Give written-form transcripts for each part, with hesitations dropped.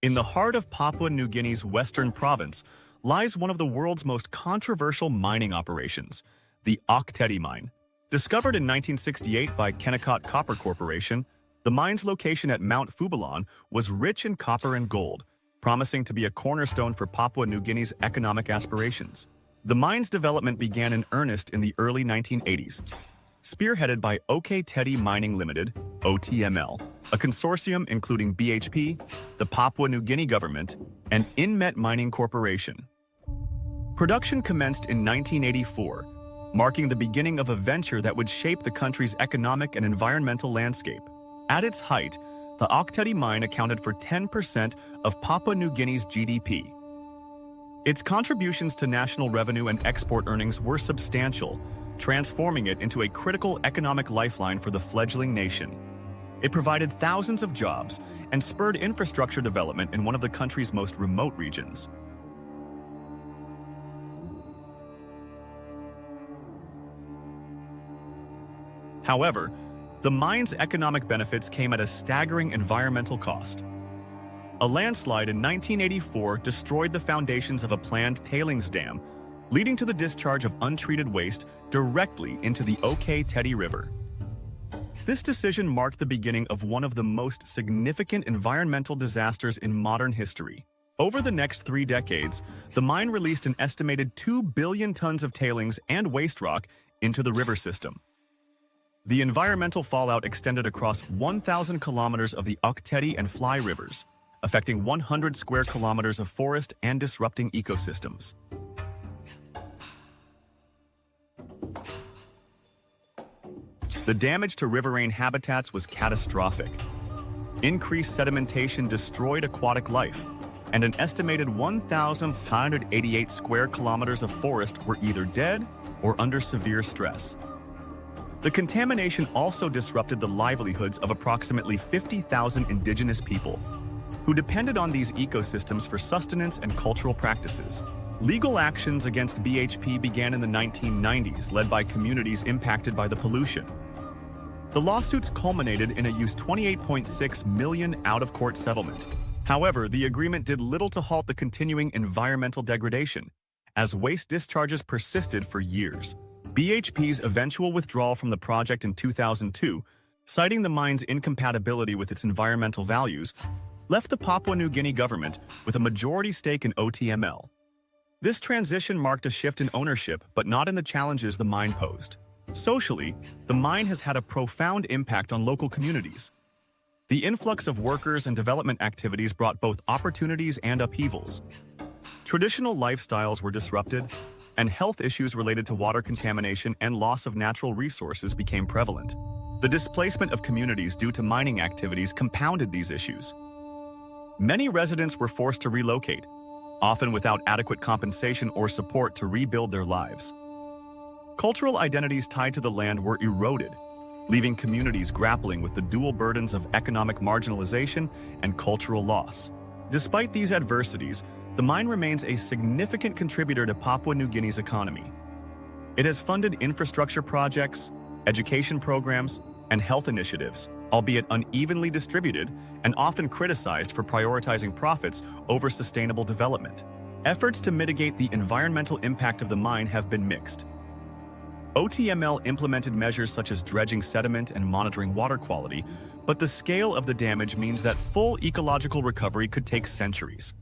In the heart of Papua New Guinea's western province lies one of the world's most controversial mining operations, the Ok Tedi Mine. Discovered in 1968 by Kennecott Copper Corporation, the mine's location at Mount Fubalon was rich in copper and gold, promising to be a cornerstone for Papua New Guinea's economic aspirations. The mine's development began in earnest in the early 1980s, spearheaded by Ok Tedi Mining Limited, OTML, a consortium including BHP, the Papua New Guinea government, and Inmet Mining Corporation. Production commenced in 1984, marking the beginning of a venture that would shape the country's economic and environmental landscape. At its height, the Ok Tedi mine accounted for 10% of Papua New Guinea's GDP. Its contributions to national revenue and export earnings were substantial, transforming it into a critical economic lifeline for the fledgling nation. It provided thousands of jobs and spurred infrastructure development in one of the country's most remote regions. However, the mine's economic benefits came at a staggering environmental cost. A landslide in 1984 destroyed the foundations of a planned tailings dam, leading to the discharge of untreated waste directly into the Ok Tedi River. This decision marked the beginning of one of the most significant environmental disasters in modern history. Over the next 3 decades, the mine released an estimated 2 billion tons of tailings and waste rock into the river system. The environmental fallout extended across 1,000 kilometers of the Ok Tedi and Fly rivers, affecting 100 square kilometers of forest and disrupting ecosystems. The damage to riverine habitats was catastrophic. Increased sedimentation destroyed aquatic life, and an estimated 1,588 square kilometers of forest were either dead or under severe stress. The contamination also disrupted the livelihoods of approximately 50,000 indigenous people, who depended on these ecosystems for sustenance and cultural practices. Legal actions against BHP began in the 1990s, led by communities impacted by the pollution. The lawsuits culminated in a $28.6 million out-of-court settlement. However, the agreement did little to halt the continuing environmental degradation, as waste discharges persisted for years. BHP's eventual withdrawal from the project in 2002, citing the mine's incompatibility with its environmental values, left the Papua New Guinea government with a majority stake in OTML. This transition marked a shift in ownership, but not in the challenges the mine posed. Socially, the mine has had a profound impact on local communities. The influx of workers and development activities brought both opportunities and upheavals. Traditional lifestyles were disrupted, and health issues related to water contamination and loss of natural resources became prevalent. The displacement of communities due to mining activities compounded these issues. Many residents were forced to relocate, often without adequate compensation or support to rebuild their lives. Cultural identities tied to the land were eroded, leaving communities grappling with the dual burdens of economic marginalization and cultural loss. Despite these adversities, the mine remains a significant contributor to Papua New Guinea's economy. It has funded infrastructure projects, education programs, and health initiatives, albeit unevenly distributed and often criticized for prioritizing profits over sustainable development. Efforts to mitigate the environmental impact of the mine have been mixed. OTML implemented measures such as dredging sediment and monitoring water quality, but the scale of the damage means that full ecological recovery could take centuries.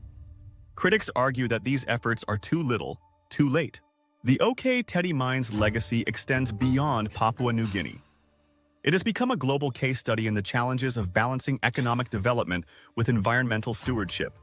Critics argue that these efforts are too little, too late. The Ok Tedi Mine's legacy extends beyond Papua New Guinea. It has become a global case study in the challenges of balancing economic development with environmental stewardship.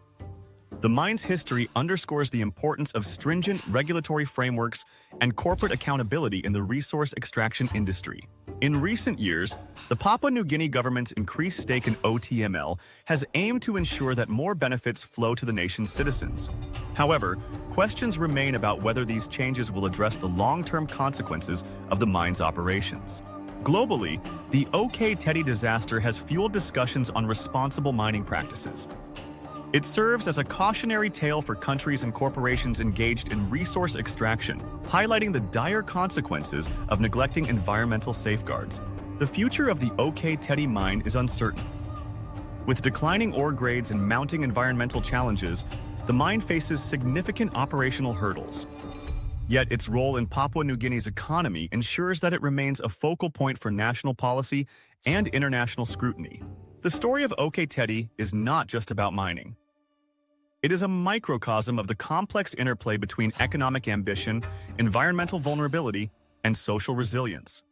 The mine's history underscores the importance of stringent regulatory frameworks and corporate accountability in the resource extraction industry. In recent years, the Papua New Guinea government's increased stake in OTML has aimed to ensure that more benefits flow to the nation's citizens. However, questions remain about whether these changes will address the long-term consequences of the mine's operations. Globally, the Ok Tedi disaster has fueled discussions on responsible mining practices. It serves as a cautionary tale for countries and corporations engaged in resource extraction, highlighting the dire consequences of neglecting environmental safeguards. The future of the Ok Tedi mine is uncertain. With declining ore grades and mounting environmental challenges, the mine faces significant operational hurdles. Yet its role in Papua New Guinea's economy ensures that it remains a focal point for national policy and international scrutiny. The story of Ok Tedi is not just about mining. It is a microcosm of the complex interplay between economic ambition, environmental vulnerability, and social resilience.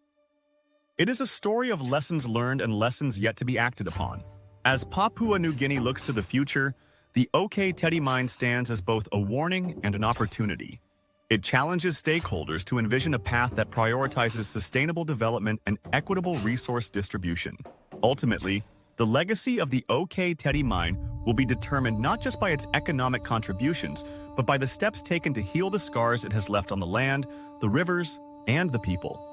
It is a story of lessons learned and lessons yet to be acted upon. As Papua New Guinea looks to the future, the Ok Tedi Mine stands as both a warning and an opportunity. It challenges stakeholders to envision a path that prioritizes sustainable development and equitable resource distribution. Ultimately, the legacy of the Ok Tedi Mine will be determined not just by its economic contributions, but by the steps taken to heal the scars it has left on the land, the rivers, and the people.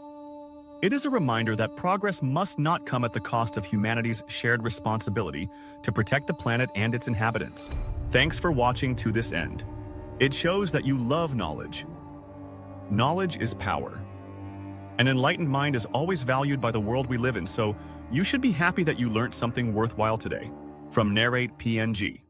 It is a reminder that progress must not come at the cost of humanity's shared responsibility to protect the planet and its inhabitants. Thanks for watching to this end. It shows that you love knowledge. Knowledge is power. An enlightened mind is always valued by the world we live in, so you should be happy that you learned something worthwhile today. From NarratePNG.